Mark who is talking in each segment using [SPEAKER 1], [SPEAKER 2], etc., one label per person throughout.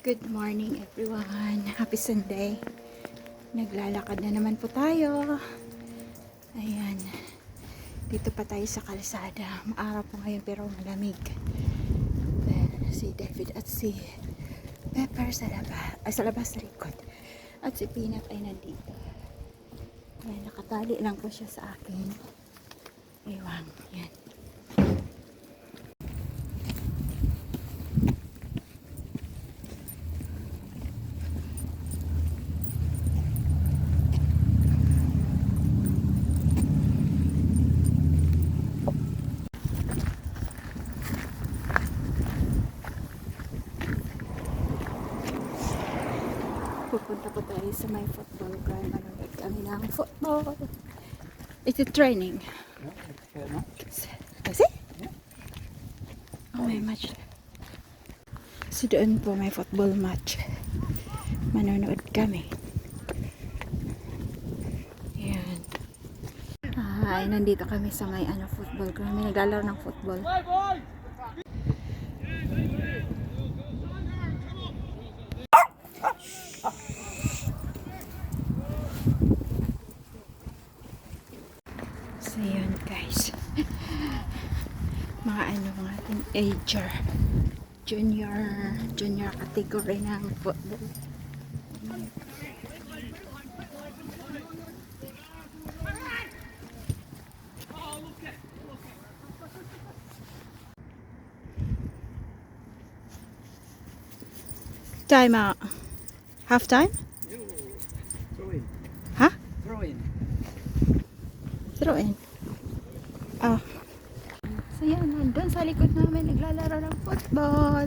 [SPEAKER 1] Good morning everyone. Happy Sunday. Naglalakad na naman po tayo. Ayan. Dito pa tayo sa kalsada. Maaraw po ngayon pero malamig. Si David at si Pepper sa labas sa likod. At si Peanut ay nandito. Ayan, nakatali lang po siya sa akin. Ewan. Yan. Pupunta po tayo sa may football ground. Manonood kami ng football. It's a training. Kasi? Oh, may match. So doon po may football match. Manonood kami. Yan. Ay, nandito kami sa may football ground. May naglalaro ng football. So yun guys, mga teenager, junior category ng football. Time out. Half time?
[SPEAKER 2] Throw in.
[SPEAKER 1] Huh?
[SPEAKER 2] Throw in.
[SPEAKER 1] Throw in. Oh. So yan, nandun sa likod namin naglalaro ng football.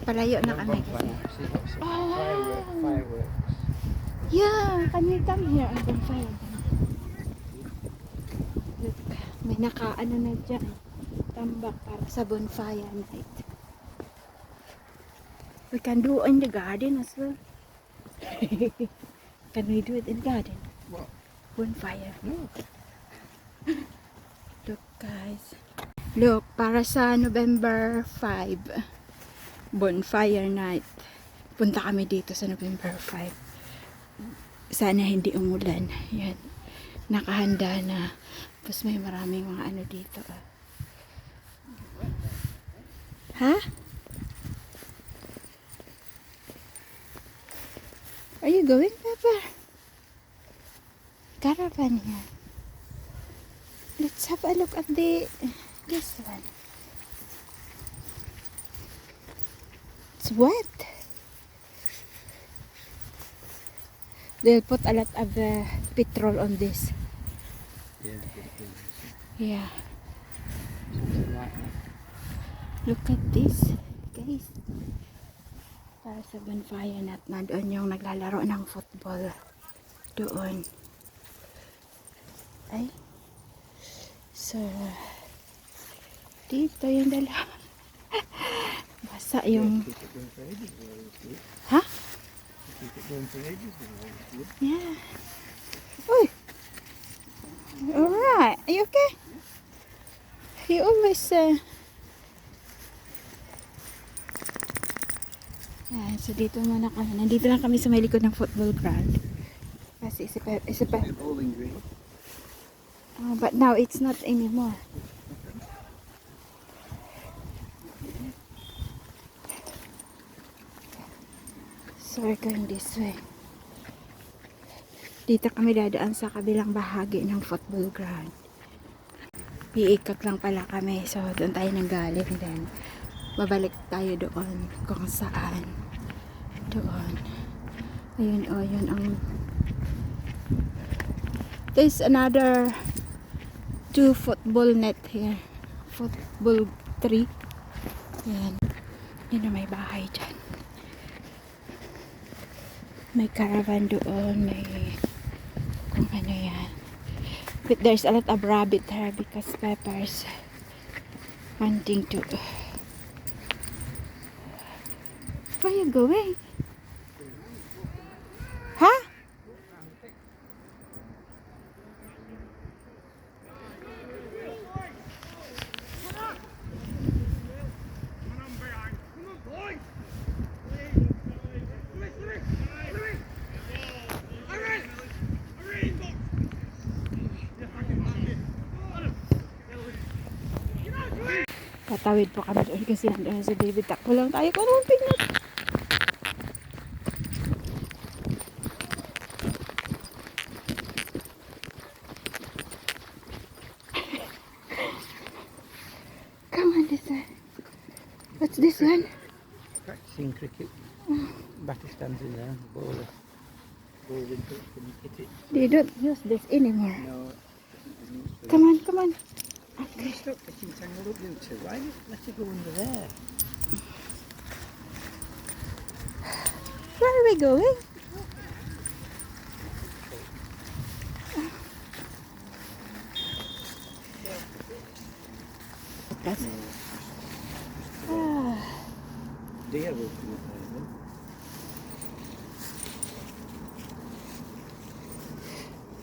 [SPEAKER 1] Palayo na kami kasi.
[SPEAKER 2] Fireworks.
[SPEAKER 1] Yeah, can we come here and bonfire? Look, may na dyan. Tambak para sa bonfire night. We can do in the garden as well. Can we do it in the garden?
[SPEAKER 2] What?
[SPEAKER 1] Bonfire.
[SPEAKER 2] No.
[SPEAKER 1] Look guys. Look, para sa November 5. Bonfire night. Punta kami dito sa November 5. Sana hindi umulan. Yan. Nakahanda na. Tapos may maraming mga dito. Ha? Are you going, Pepper? Caravan here. Let's have a look at this one. It's wet. They'll put a lot of petrol on this. Yeah. Look at this, guys. Para sa bonfire nat doon yung naglalaro ng football. Doon. Ay. So, dito yung dalawa. Basa yung... Ha? Yeah. Uy! Alright. Are you okay? You always... Yan, so dito muna kami. Nandito lang kami sa may likod ng football ground. Kasi
[SPEAKER 2] Bowling green.
[SPEAKER 1] but now it's not anymore. So we're going this way. Dito kami dadaan sa kabilang bahagi ng football ground. Iikot lang pala kami. So doon tayo nanggaling. Then babalik tayo doon kung saan. Doon. Ayun, yun ang... There's another 2 football net here. Football 3. Yan. Yun na may bahay dyan. May caravan doon. May... Kung ano yan. But there's a lot of rabbit here because Pepper's wanting to... Where are you going? Huh? Tatawid po kami doon kasi nandoon si David. Takbo lang tayo. Kung tingnan. Come on, this one. What's this one?
[SPEAKER 2] Practicing cricket. Batter stands in there. Bowler. Bowling it. Can you hit it?
[SPEAKER 1] They don't use this anymore.
[SPEAKER 2] No.
[SPEAKER 1] Come on, come on.
[SPEAKER 2] You stop getting tangled up, you two. Why not let it go under there?
[SPEAKER 1] Where are we going? That's
[SPEAKER 2] Deer will come up there then.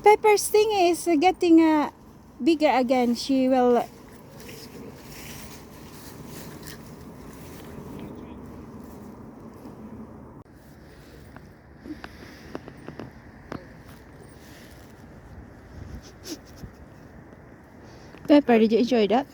[SPEAKER 1] Pepper's thing is getting bigger again. She will. Pepper, did you enjoy that?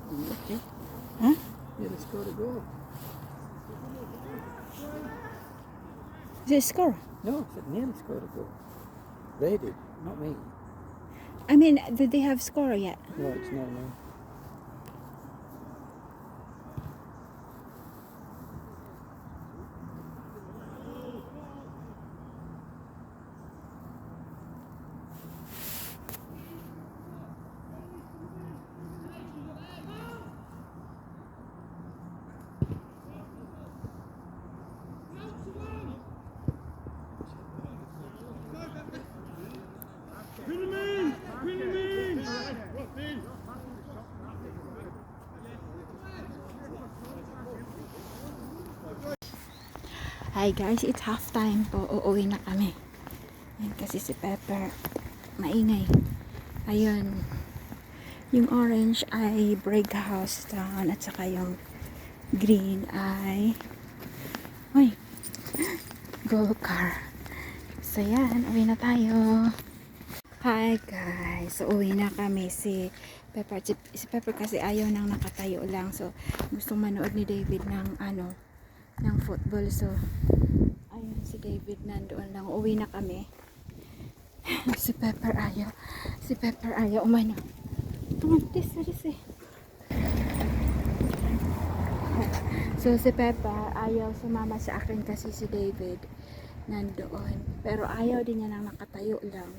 [SPEAKER 2] 2 touches.
[SPEAKER 1] Huh?
[SPEAKER 2] Yeah, they scored a goal.
[SPEAKER 1] Is it score?
[SPEAKER 2] No, I said nearly scored a goal. They did, not me.
[SPEAKER 1] I mean, did they have score yet?
[SPEAKER 2] No, it's no.
[SPEAKER 1] Hi guys, it's half time po. Uuwi na kami. Yan kasi si Pepper maingay. Ayun. Yung orange ay Break House Town at saka yung green ay Gold Car. So yan, uwi na tayo. Hi guys, so uwi na kami. Si Pepper kasi ayaw nang nakatayo lang. So gusto manood ni David ng ng football. So ayun, si David nandoon lang. Uwi na kami. Si Pepper ayaw umano. Tumantis eh. So si Pepper ayaw sumama sa akin kasi si David nandoon. Pero ayaw din niya nang nakatayo lang.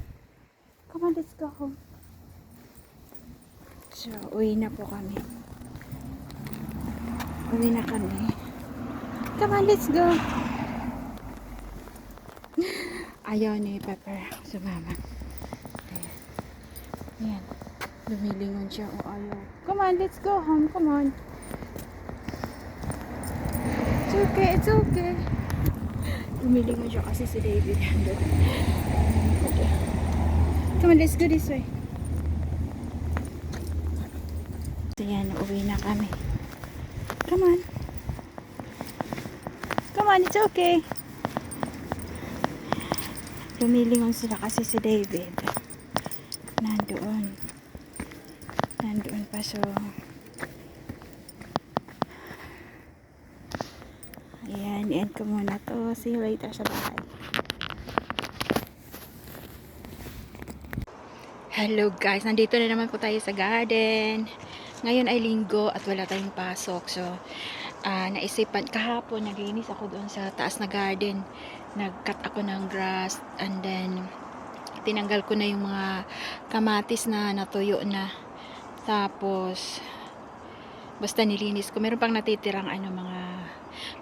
[SPEAKER 1] Come on, let's go home. So uwi na po kami. Uwi na kami. Come on, let's go. Ayaw ni Pepper sumama. Ayan. Lumilingon siya. O ayaw. Come on, let's go home. Come on. It's okay, it's okay. Lumilingon siya kasi si David. Come on, let's go this way. So yan, uwi na kami. Come on. Come on, it's okay. Lumilingon sila kasi si David nandoon pa. So ayan, end ko muna to. See you later sa bahay. Hello guys, nandito na naman po tayo sa garden. Ngayon ay linggo at wala tayong pasok. So naisipan kahapon, naglinis ako doon sa taas na garden. Nag-cut ako ng grass and then tinanggal ko na yung mga kamatis na natuyo na. Tapos basta nilinis ko. Meron pang natitirang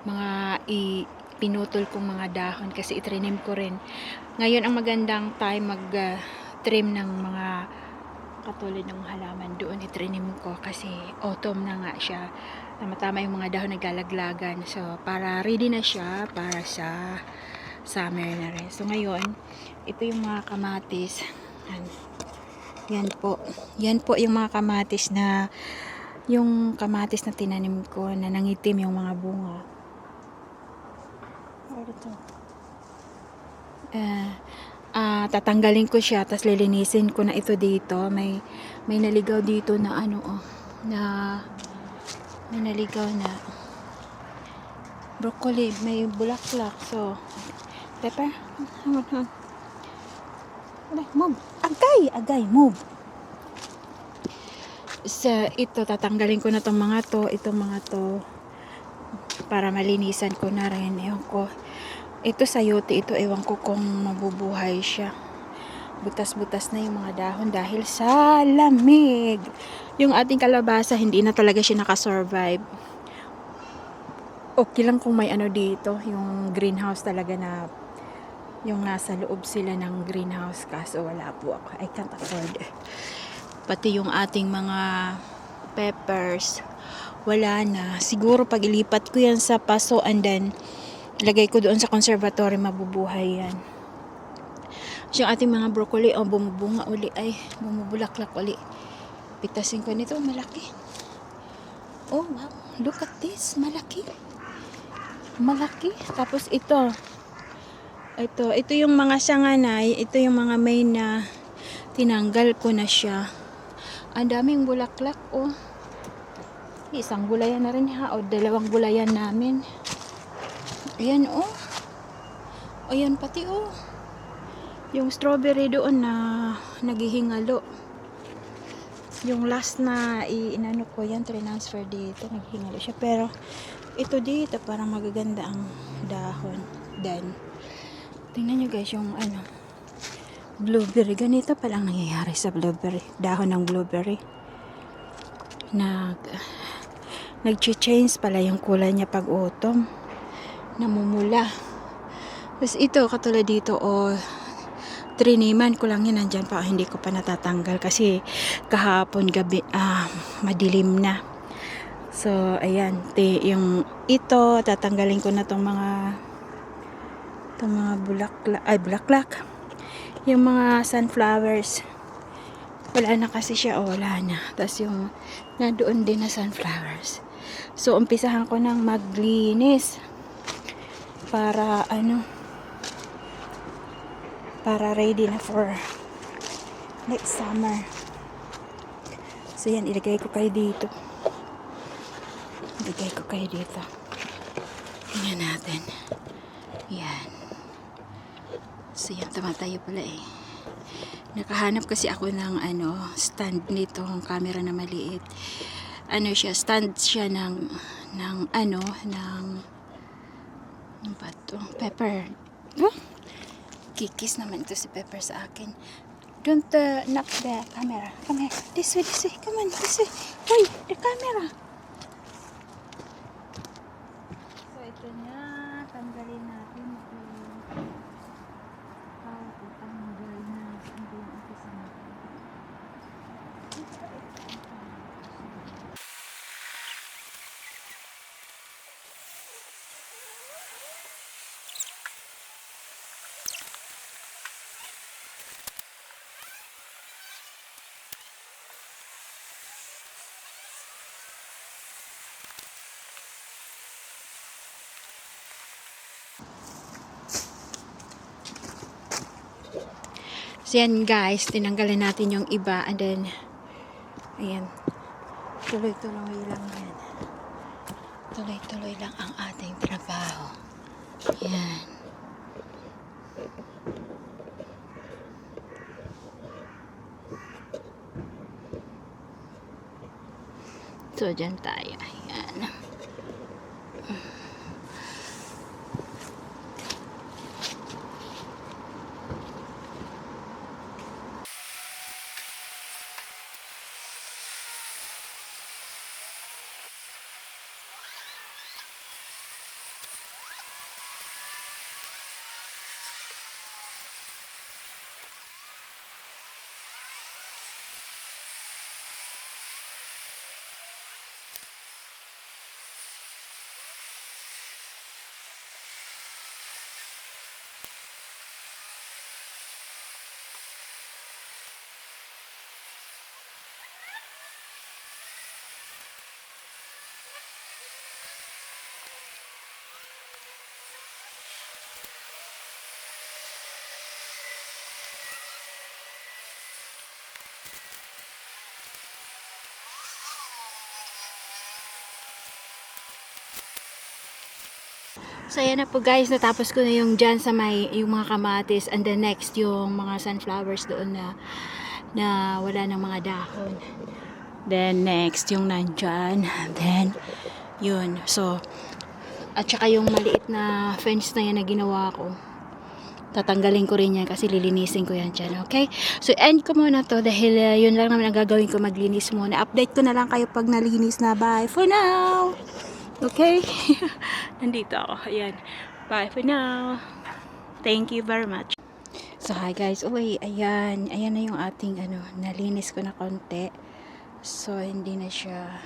[SPEAKER 1] mga pinutol kong mga dahon kasi itrinim ko rin. Ngayon ang magandang time trim ng mga katulad ng halaman doon, itrinim ko kasi autumn na nga siya. Tama-tama yung mga dahon naglalaglagan. So para ready na siya para sa summer na rin. So ngayon, ito yung mga kamatis. Yan po. Yan po yung mga kamatis na tinanim ko na nangitim yung mga bunga. Ito. Tatanggalin ko siya, tapos lilinisin ko na ito dito. May naligaw dito na may naligaw na broccoli, may bulaklak. So, pepper, move. Agay, move. So, ito, tatanggalin ko na itong mga to, para malinisan ko na rin. Ewan ko. Ito sayote, ito ewan ko kung mabubuhay siya. Butas-butas na yung mga dahon dahil sa lamig. Yung ating kalabasa, hindi na talaga siya nakasurvive. Okay lang kung may dito, yung greenhouse talaga na, yung nasa loob sila ng greenhouse, kaso wala po ako. I can't afford. Pati yung ating mga peppers, wala na. Siguro pag ilipat ko yan sa paso and then lagay ko doon sa conservatory, mabubuhay yan. So, yung ating mga broccoli, bumubunga uli, bumubulaklak uli. Pitasin ko nito, malaki. Oh, wow. Look at this, malaki. Tapos ito yung mga sanganay, ito yung mga main na tinanggal ko na siya. Ang daming bulaklak, oh. Isang gulayan na rin o dalawang gulayan namin. Ayan, oh. Ayan pati, oh. Yung strawberry doon na naghihingalo. Yung last na inano ko yan, transfer dito, naghihingalo siya. Pero ito dito, parang magaganda ang dahon. Then, tingnan nyo guys, yung blueberry. Ganito palang nangyayari sa blueberry. Dahon ng blueberry. Nag-change pala yung kulay niya pag autumn. Namumula. Tapos ito, katulad dito, triniman ko lang yan. Nandyan pa, hindi ko pa natatanggal. Kasi kahapon gabi, madilim na. So, ayan. Ito, tatanggalin ko na itong mga bulaklak. Yung mga sunflowers, wala na kasi siya, wala na. Tapos yung nandoon din na sunflowers. So umpisahan ko nang maglinis para para ready na for next summer. So yan, ilagay ko kayo dito. Tingnan natin. Yan. So yan, tumatayo pala eh. Nakahanap kasi ako ng stand nito, camera na maliit. Stand siya ng bato, pepper. Kikis naman ito si Pepper sa akin. Don't knock the camera. Come here. This way. Come on, this way. Hoy, the camera. So ito na, tanggalin natin ito. Tanggal na. Ito yung umpisa natin. So yan guys, tinanggalin natin yung iba and then ayan, tuloy-tuloy lang yan. Tuloy-tuloy lang ang ating trabaho. Yan. So dyan tayo. Ayan. So ayan na po guys, natapos ko na yung dyan sa may yung mga kamatis, and then next yung mga sunflowers doon na wala ng mga dahon. Then next yung nandyan, then yun. So at saka yung maliit na fence na yan na ginawa ko, tatanggalin ko rin yan kasi lilinisin ko yan dyan, okay? So end ko muna to dahil yun lang naman ang gagawin ko, maglinis muna. Update ko na lang kayo pag nalinis na. Bye for now! Okay? Nandito ako. Ayan. Bye for now. Thank you very much. So hi guys. Uy, ayan. Ayan na yung ating nalinis ko na konti. So hindi na siya,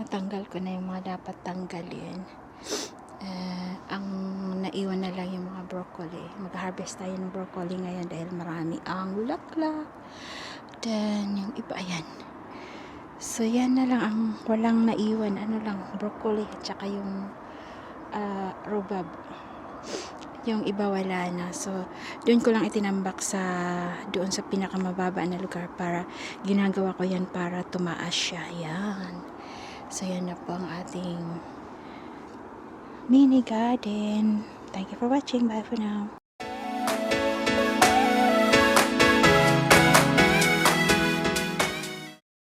[SPEAKER 1] natanggal ko na yung mga dapat tanggalin. Ang naiwan na lang yung mga broccoli. Mag-harvest tayo ng broccoli ngayon dahil marami ang bulaklak. Then yung iba, ayan. So yan na lang ang walang naiwan, lang, broccoli at saka yung rhubarb. Yung iba wala na. So doon ko lang itinambak doon sa pinakamababa na lugar, para ginagawa ko yan para tumaas siya. Yan. So yan na po ang ating mini garden. Thank you for watching. Bye for now.